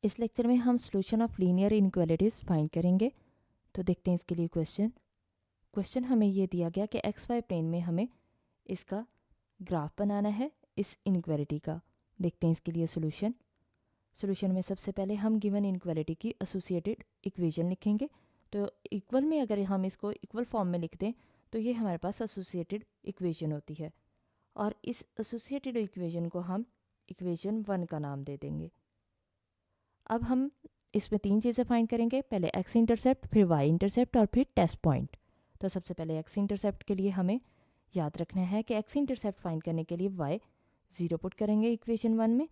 इस लेक्चर में हम solution of linear inequalities find करेंगे। तो देखते हैं इसके लिए क्वेश्चन हमें ये दिया गया कि एक्स वाई प्लेन में हमें इसका ग्राफ बनाना है इस इनइक्वालिटी का। देखते हैं इसके लिए सॉल्यूशन में सबसे पहले हम गिवन इनइक्वालिटी की एसोसिएटेड इक्वेशन लिखेंगे। तो इक्वल में अगर हम इसको इक्वल फॉर्म में लिख दें तो ये हमारे पास एसोसिएटेड इक्वेशन होती है, और इस एसोसिएटेड इक्वेशन को हम इक्वेशन 1 का नाम दे देंगे। अब हम इसमें 3 चीज़ें फाइंड करेंगे, पहले एक्स इंटरसेप्ट, फिर वाई इंटरसेप्ट और फिर टेस्ट पॉइंट। तो सबसे पहले एक्स इंटरसेप्ट के लिए हमें याद रखना है कि एक्स इंटरसेप्ट फाइंड करने के लिए वाई 0 पुट करेंगे इक्वेशन 1 में,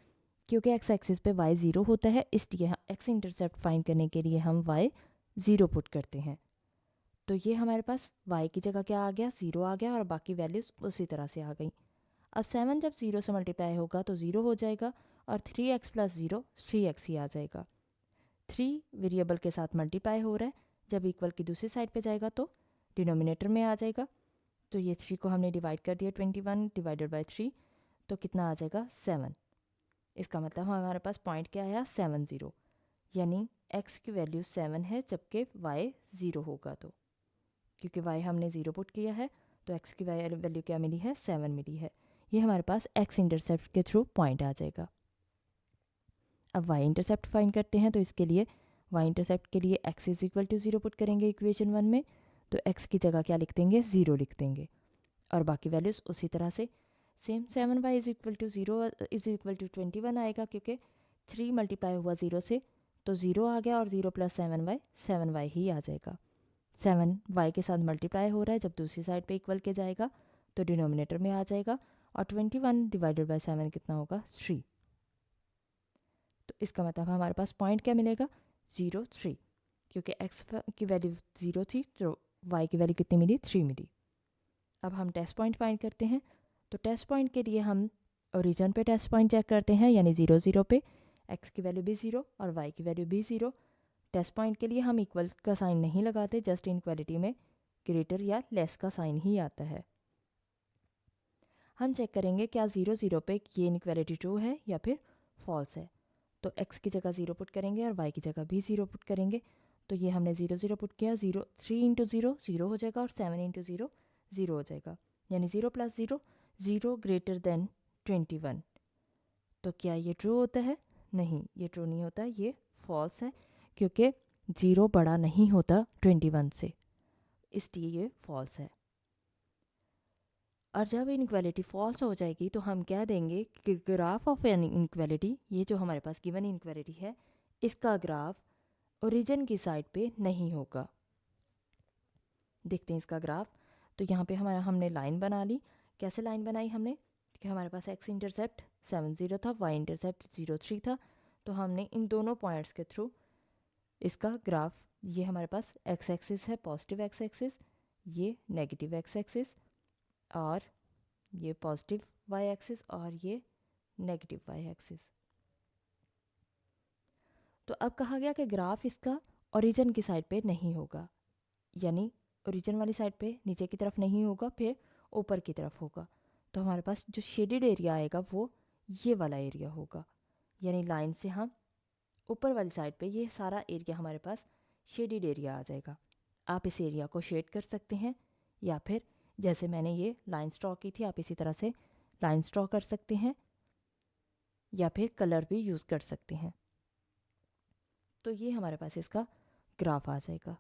क्योंकि एक्स एक्सिस पे वाई 0 होता है, इसलिए एक्स इंटरसेप्ट फाइंड करने के लिए हम वाई 0 पुट करते हैं। तो ये हमारे पास वाई की जगह क्या आ गया, 0 आ गया, और बाकी वैल्यूज़ उसी तरह से आ गई। अब 7 जब 0 से मल्टीप्लाई होगा तो 0 हो जाएगा, और 3x प्लस 0 3x ही आ जाएगा। 3 वेरिएबल के साथ मल्टीप्लाई हो रहा है, जब इक्वल की दूसरी साइड पे जाएगा तो डिनोमिनेटर में आ जाएगा। तो ये 3 को हमने डिवाइड कर दिया, 21 डिवाइडेड बाई 3, तो कितना आ जाएगा 7। इसका मतलब हमारे पास पॉइंट क्या आया 7 0, यानी x की वैल्यू 7 है जबकि y 0 होगा। तो क्योंकि y हमने 0 पुट किया है तो x की वैल्यू क्या मिली है, 7 मिली है। ये हमारे पास x इंटरसेप्ट के थ्रू पॉइंट आ जाएगा। अब y इंटरसेप्ट फाइंड करते हैं, तो इसके लिए y इंटरसेप्ट के लिए x is equal to 0 put करेंगे इक्वेशन 1 में, तो x की जगह क्या लिख देंगे, 0 लिख देंगे, और बाकी वैल्यूज़ उसी तरह से same. 7y is equal to 0 is equal to 21 आएगा, क्योंकि 3 मल्टीप्लाई हुआ 0 से तो 0 आ गया, और 0 प्लस 7y ही आ जाएगा। 7y के साथ मल्टीप्लाई हो रहा है, जब दूसरी साइड पे इक्वल के जाएगा तो डिनोमिनेटर में आ जाएगा, और 21 डिवाइडेड बाई 7 कितना होगा, 3। तो इसका मतलब हमारे पास पॉइंट क्या मिलेगा, 0 3, क्योंकि x की वैल्यू 0 थी तो y की वैल्यू कितनी मिली, 3 मिली। अब हम टेस्ट पॉइंट फाइंड करते हैं। तो टेस्ट पॉइंट के लिए हम ओरिजिन पे टेस्ट पॉइंट चेक करते हैं, यानी 0 0 पे x की वैल्यू भी 0 और y की वैल्यू भी 0। टेस्ट पॉइंट के लिए हम इक्वल का साइन नहीं लगाते, जस्ट इनइक्वालिटी में ग्रेटर या लेस का साइन ही आता है। हम चेक करेंगे क्या 0 0 पे ये इनइक्वालिटी ट्रू है या फिर फॉल्स है। तो x की जगह 0 पुट करेंगे और y की जगह भी 0 पुट करेंगे। तो ये हमने 0 0 पुट किया, 3 इंटू 0 0 हो जाएगा, और 7 इंटू 0 0 हो जाएगा, यानी 0 प्लस 0 0 ग्रेटर देन 21। तो क्या ये ट्रू होता है, नहीं, ये ट्रू नहीं होता, ये फॉल्स है, क्योंकि 0 बड़ा नहीं होता 21 से, इसलिए ये फॉल्स है। और जब इनइक्वालिटी फॉल्स हो जाएगी तो हम क्या देंगे कि ग्राफ ऑफ एन इनइक्वालिटी, ये जो हमारे पास गिवन इनइक्वालिटी है, इसका ग्राफ ओरिजिन की साइड पे नहीं होगा। देखते हैं इसका ग्राफ। तो यहाँ पे हमने लाइन बना ली। कैसे लाइन बनाई हमने, कि हमारे पास एक्स इंटरसेप्ट 7 0 था, वाई इंटरसेप्ट 0 3 था, तो हमने इन दोनों पॉइंट्स के थ्रू इसका ग्राफ, ये हमारे पास एक्स एक्सिस है, पॉजिटिव एक्स एक्सिस, ये नेगेटिव एक्स एक्सिस, और ये पॉजिटिव वाई एक्सिस, और ये नेगेटिव वाई एक्सिस। तो अब कहा गया कि ग्राफ इसका ओरिजिन की साइड पे नहीं होगा, यानी ओरिजिन वाली साइड पे नीचे की तरफ नहीं होगा, फिर ऊपर की तरफ होगा। तो हमारे पास जो शेडेड एरिया आएगा वो ये वाला एरिया होगा, यानी लाइन से हम ऊपर वाली साइड पे ये सारा एरिया हमारे पास शेडेड एरिया आ जाएगा। आप इस एरिया को शेड कर सकते हैं, या फिर जैसे मैंने ये लाइन स्ट्रॉ की थी, आप इसी तरह से लाइन स्ट्रॉ कर सकते हैं, या फिर कलर भी यूज़ कर सकते हैं। तो ये हमारे पास इसका ग्राफ आ जाएगा।